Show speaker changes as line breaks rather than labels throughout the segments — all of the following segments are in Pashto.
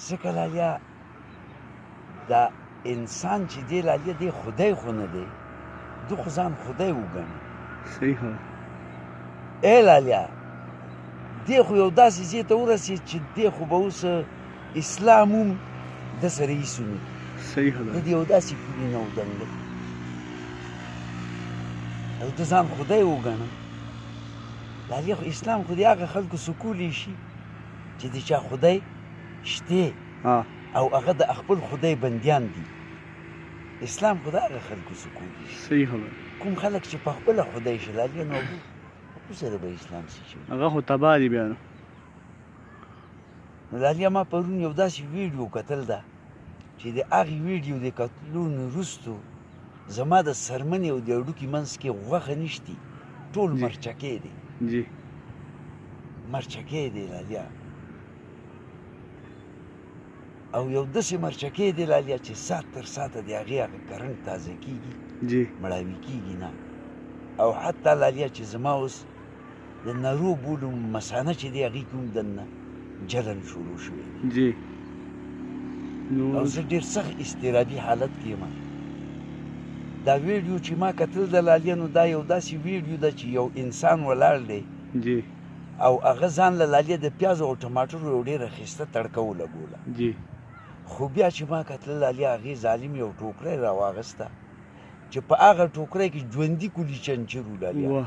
ځکه لالیا دا انسان چې دی لالیا دی خدای خو نه دی، ده خو ځان خدای وګڼي.
صحیح خبره.
ای لالیا دی خو یو داسې ځای ته ورسېد چې دی خو به اوس اسلام هم ده سره ایسو نه.
صحیح
د
خبره.
دې یو داسې پولي نه ودنګل او ده ځان خدای وګڼه. لالیا خو اسلام خو د هغه خلکو سکولی شي چې د چا خدای شته او هغه د خپل خدای بندیان دي. اسلام خو د هغه خلکو سکولی شي.
صحیح خبره.
کوم خلک چې په خپله خدای شي لالیا نو هغو سره به اسلام څه شي.
هغه خو تباه دي بیا نو.
نو لالیا ما پرون یو داسې ویډیو کتل ده چې د هغې ویډیو د کتلو نه وروستو زما د سرمنې او د هډوکي منځ کې غوښه نشتي، ټول مرچکې دی.
جی
مرچکې دی لالیا، او یو داسې مرچکې دی لالیا چې ساعت تر ساعته د هغې هغه کرنټ تازه کېږي،
جی
مړاوي کېږي نه. او حتی لالیا چې زما اوس د نرو بولو مثانه چې دی هغې کې هم دننه جلن شروع شوی دی.
جی
او زه ډېر سخت اضطرابي حالت کې یم. دا ویډیو چې ما کتل د لالیا نو دا یو داسې ویډیو ده چې یو انسان ولاړ دی
جی
او هغه ځان له لالیا د پیازو او ټماټرو یو ډېره ښایسته تړکه ولګوله.
جی
خو بیا چې ما کتل لالیا هغې ظالم یو ټوکری راواغسته چې په هغه ټوکری کې ژوندي کولي چنچر و لالیا،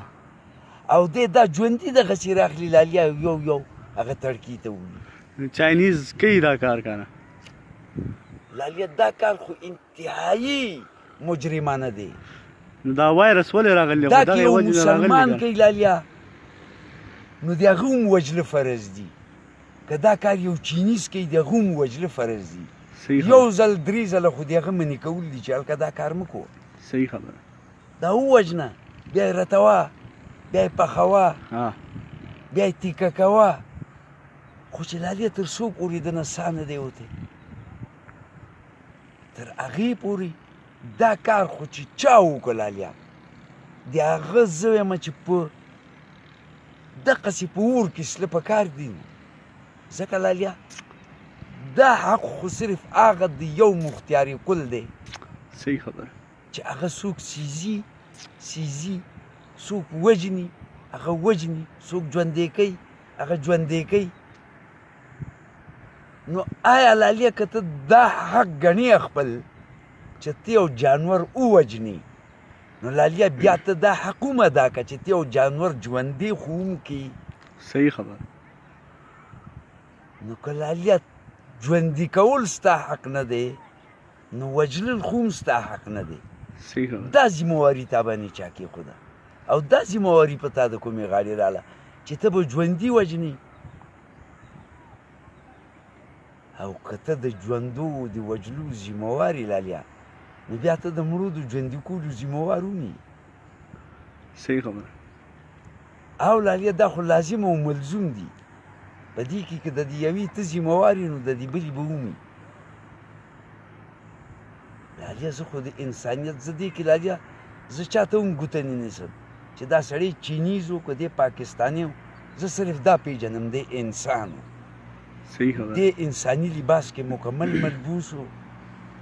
او دی دا ژوندي دغسې راخلي لالیا یو یو هغه تړکي ته ولي.
چاینیز کوي دا کار کنه
لالیا دا کار خو انتهایی مجرمانه دی.
نو دا وایرس ولې راغلی؟
دا که یو مسلمان کوي لالیا نو د هغه هم وجله فرض دي. که دا کار یو چینیز کوي د هغه هم وجله فرض دي. یو ځل درې ځله خو د هغه منې کول دي چې هلکه دا کار مه کوه.
صحیح خبره.
دا ووژنه، بیا یې رټوه، بیا یې پخوه، بیا یې تیکه کوه. خو چې لالیا تر څو پورې د نه ساه نه دی وتی، تر هغې پورې دا کار خو چې چا وکړه لالیا د هغه زه وایم چې په دقسې په اور کې سله پکار دي. ځکه لالیا دا حق خو صرف هغه د یو مختیاري کل دی.
صحیح خبره.
چې هغه څوک سیزي څوک وژني هغه وژني، څوک ژوندی کوي هغه ژوندی کوي. نو آیا لالیا که ته دا حق ګڼې خپل چې ته یو جانور ووژنې، نو لالیا بیا ته دا حق هم ادا کړه چې ته یو جانور ژوندی خو هم کړي.
صحیح خبره.
نو که لالیا ژوندي کول ستا حق نه دی، نو وژلل خو هم ستا حق نه دی.
صحیح خبره.
دا ذمهواري تا باندې چا کېښوده او دا ذمهواري په تا د کومې غاړې راله چې ته به ژوندي وژنې، او که ته د ژوندو د وژلو ذمهوار یې لالیا، نو بیا ته د مړو د ژوندي کولو ذمهوار هم یې.
صحیح خبره.
او لالیا دا خو لازم او ملزوم دي په دې کې که د دې یوې ته ذمهوار یې نو د دې بلې به هم یې. لالیا زه خو د انسانیت زه دې کې لالیا زه چاته هم ګوته نه نیسم چې دا سړی چینیز و که دی پاکستاني و، زه صرف دا پیژنم دی انسان و.
صحیح خبره.
دی انساني لباس کې مکمل ملبوس و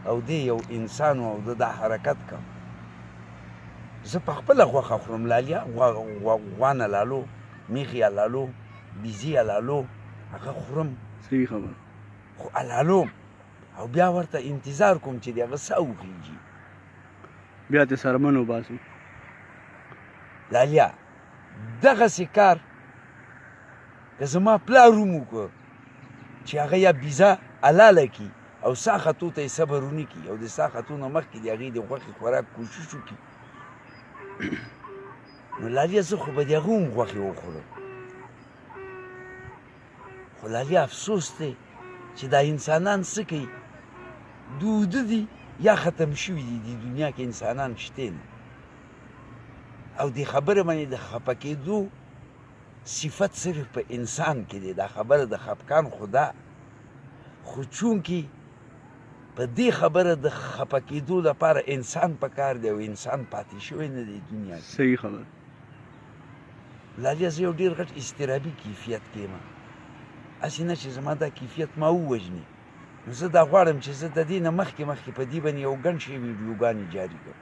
او دی یو انسان و او ده دا حرکت کوم. زه په خپله غوښه خورم لالیا، غوا نه لالو، میخ یا لالو، بیزي یا لالو هغه خورم.
صحیح خبره.
خو الالوم او بیا ورته انتظار کوم چې د هغه ساه وخیږي.
بیا ترې سرمن وباسو.
لالیا دغسې کار که زما پلار هم وکړه چې هغه یا بیزه حلاله کړي او ساه ختو ته یې صبر ونه کړي او د ساه ختو نه مخکې د هغې د غوښې خوراک کوشش وکړي، نو لالیا زه خو به د هغه هم غوښې وخورم. خو لالیا افسوس دی چې دا انسانان څه کوي، دوده دي یا ختم شوي دي، د دنیا کې انسانان شته نه. او دې خبره باندې د خفه کېدو صفت صرف په انسان کې دی. دا خبره د خفګان خو ده، خو چونکې په دې خبره د خفه کېدو لپاره انسان پکار دی او انسان پاتې شوی نه دی دنیا کې.
صحیح خبره.
لالیا زه یو ډېر غټ اضطرابي کیفیت کې یم، هسې نه چې زما دا کیفیت ما ووژني، نو زه دا غواړم چې زه د دې نه مخکې په دې باندې یو ګڼ شي ویډیوګانې جاري کړم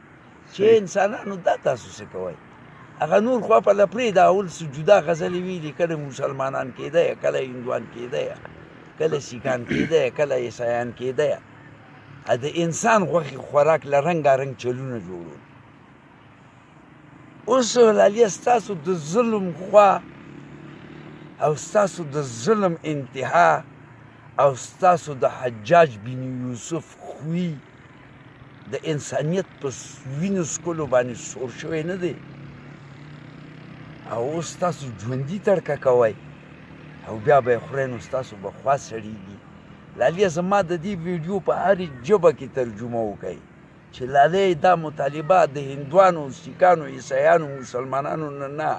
چې انسانانو دا تاسو څه کوئ هغه نور خوا په له پرېږده اول سجوده غزلې ویلي کله مسلمانان کېده یا کله هندوان کېده یا کله سیکان کېده یا کله عیسایان کېده یا د انسان غوښې خوراک له رنګارنګ چلونه جوړول اوس لالیه ستاسو د ظلم خوا او ستاسو د ظلم انتها او ستاسو د حجاج بن یوسف خوی د انسانیت په وینو څکلو باندې سور شوی نه دی او اوس ستاسو ژوندي تړکه کوئ او بیا به یې خورئ نو ستاسو به خوا سړېږي لالیه زما د دې ویډیو په هرې ژبه کې ترجمه وکئ چې لالیه دا مطالبه د هندوانو سیکانو عیسایانو مسلمانانو نه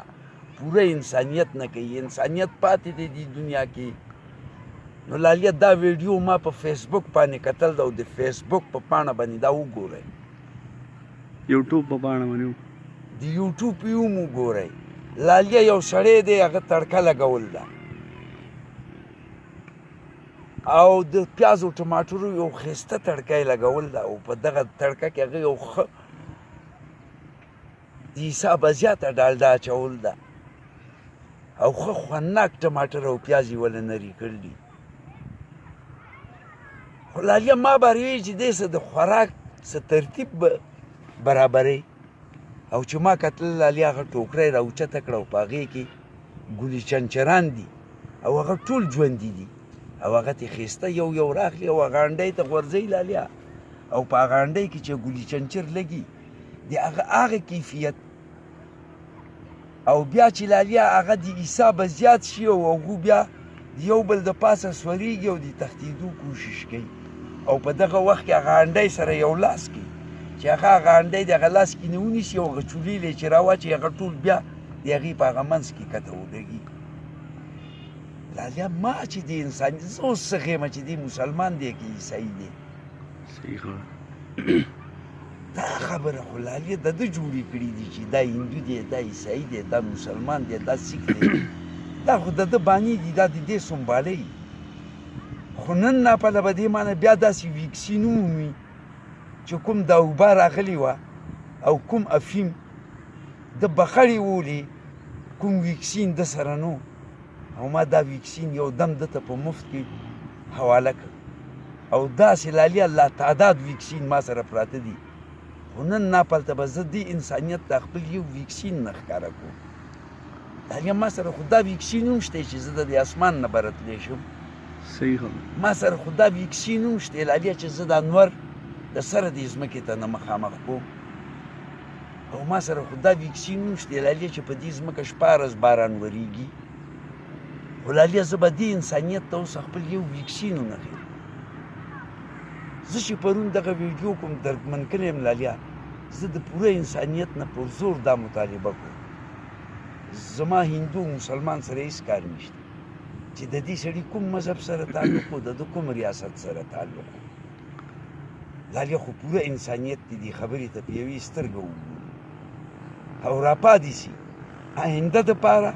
پوره انسانیت نه کوي انسانیت پاتې دی دې دنیا کې نو لالیه دا ویډیو ما په فیسبوک باندې کتل او د فیسبوک په پاڼه باندې دا وګورئ
یوټیوب په پاڼه باندې
د یوټیوب یې هم وګورئ لالیه یو سړی دی هغه تړکه لګول ده او د پیاز او ټماټرو یو ښایسته تړکه یې لګول ده او په دغه تړکه کې هغه یو ښه د حسابه زیاته ډالډه اچول ده او ښه خوندناک ټماټر او پیاز یې ولې نري کړي خو لالیه ما به وایي چې دې څه د خوراک څه ترتیب برابرې او چې ما کتل لالیه هغه ټوکری راوچته کړه او په هغې کې ګلي چنچران دي او هغه ټول ژوندي دي او هغه ترې ښایسته یو راغلي او هغه انډۍ ته غورځوي لالیه او په هغه انډۍ کې چې ګلي چنچر لګي د هغه کیفیت او بیا چې لالیه هغه د حسابه زیات شي او هغو بیا د یو بل د پاسه سورېږي او د تښتېدو کوشش کوي او په دغه وخت کې هغه انډۍ سره یو لاس کوي چې هغه انډۍ د هغه لاس کې نه ونیسي او هغه چولېلې چې راواچوي هغه ټول بیا د هغې په هغه منځ کې کته ولګي لالیه ما چې د انسان زه اوس څه ښیم چې دی مسلمان دی که عیسایي دی
صحیح خبره
دا خبره خو لالیه د ده جوړې کړي دي چې دا هندو دی دا عیسایي دی دا مسلمان دی دا سیک دی دا خو د ده بانې دي دا د دې سنبالوي خو نن ناپله به دې مانه بیا داسې ویکسین ومومي چې کوم دا اوبه راغلې وه او کوم افیم د بخړې وولې کوم ویکسین د سره نو او ما دا ویکسین یو دم دته په مفت کې حواله کړ او داسې لالیه لا تعداد ویکسین ما سره پراته دي خو نن ناپلته به زه دې انسانیت د خپل یو ویکسین نه ښکاره کوم لالیه ما سره خو دا ویکسین هم شته چې زه د دې اسمان نه به راتلی شم
صحیح خبره
ما سره خو دا ویکسین هم شته لالیه چې زه دا انور د سره دې ځمکې ته نه مخامخ کوم او ما سره خو دا ویکسین هم شته لالیه چې په دې ځمکه شپه ورځ باران ورېږي خو لالیه زه به دې انسانیت ته اوس خپل یو ویکسین ونه ښیم زه چې پرون دغه ویډیو کوم دردمن کړی یم لالیه زه د پوره انسانیت نه پر زور دا مطالبه کوم زما هندو مسلمان سره هېڅ کار نشته چې د دې سړي کوم مذهب سره تعلق و د ده کوم ریاست سره تعلق و لالیه خو پوره انسانیت دې دې خبرې ته په یوې سترګه وګورو او راپاتې سي آینده دپاره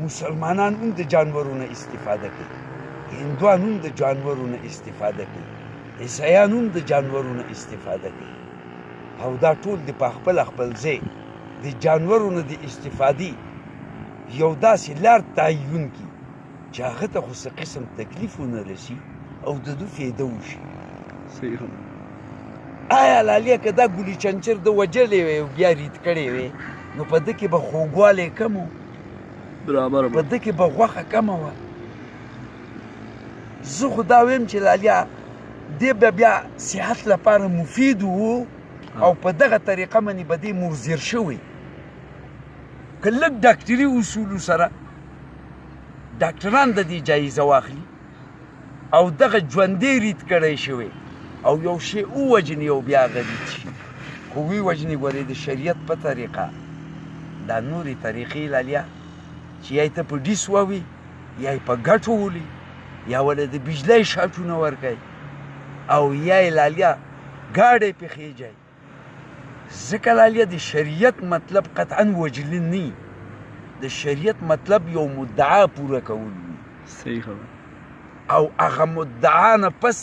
مسلمانان هم د جانورو نه استفاده کوي هندوان هم د جانورو نه استفاده کوي عیسایان هم د جانورو نه استفاده کوي او دا ټول د په خپل ځای د جانورو نه د استفادې یو داسې لار تعین کړي چې هغه ته خو څه قسم تکلیف ونه رسي او د ده فایده وشي
صحیح خبره
آیا لالیه که دا ګلي چنچر د وجلی وی او بیا ریت کړی وی نو په ده کې به خوږوالی کم و
برابر
په ده کې به غوښه کمه وه زه خو دا ویم چې لالیه دې به بیا صحت لپاره مفید و او په دغه طریقه باندې به دې مضر شوی که لږ ډاکټري اصولو سره ډاکټران د دې جایزه واخلي او دغه ژوندی ریت کړی شوی او یو شی ووجني او بیا هغه ریت شي خو وی وجني ګورې د شریعت په طریقه دا نورې طریقې لالیه چې یا یې ته په ډیس ووي یا یې په ګټو ولي یا ولې د بجلی شاټونه ورکوي او یا یې لالیه ګاډی پې خېجئ ځکه لالیه د شریعت مطلب قطعا وجلي نه د شریعت مطلب یو مدعا پوره کول وي
صحیح خبره
او هغه مدعا نه پس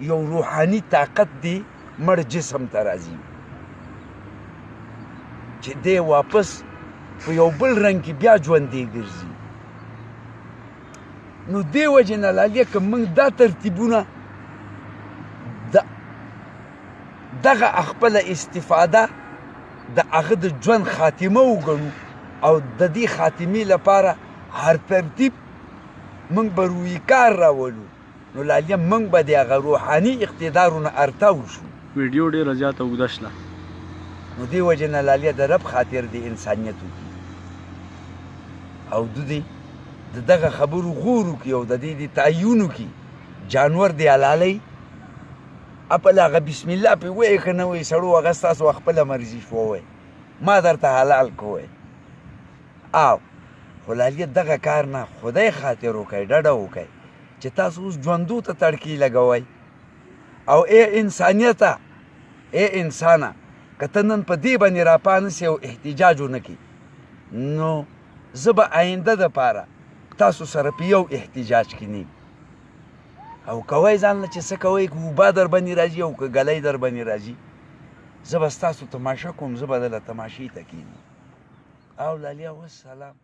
یو روحاني طاقت دی مړ جسم ته راځي چې دی واپس په یو بل رنګ کې بیا ژوندی ګرځي. نو دې وجې نه لالیه که موږ دا ترتیبونه دغه خپله استفاده د هغه د ژوند خاتمه وګڼو او د دې خاتمې لپاره هر ترتیب موږ به روی کار راولو، نو لالیه موږ به د هغه روحاني اقتدارونه ارتاو شو.
ویډیو ډېره زیاته اوږده شله،
نو دې وجې نه لالیه د رب خاطر د انسانیت وکړي او دوی د دغه خبرو غور وکړي او د دې د تعیون وکړي جانور دی حلالوي اپل هغه بسم الله پې وایې که نه وایې سړو هغه ستاسو خپله مرضي شوه وایي ما درته حلال کوی. او خو لالیه دغه کار نه خدای خاطر وکئ، ډډه وکئ چې تاسو اوس ژوندو ته تړکې لګوئ. او ای انسانیته، ای انسانه، که ته نن په دې باندې راپا نسې او احتجاج ونه کړي نو زه به آینده دپاره تاسو سره په یو احتجاج کې نیم او کوئ ځان له چې څه کوئ، که اوبه در باندې راځي او که ګلی در باندې راځي زه به ستاسو تماشه کوم، زه به دله تماشې ته کښېنم. او لالیه والسلام.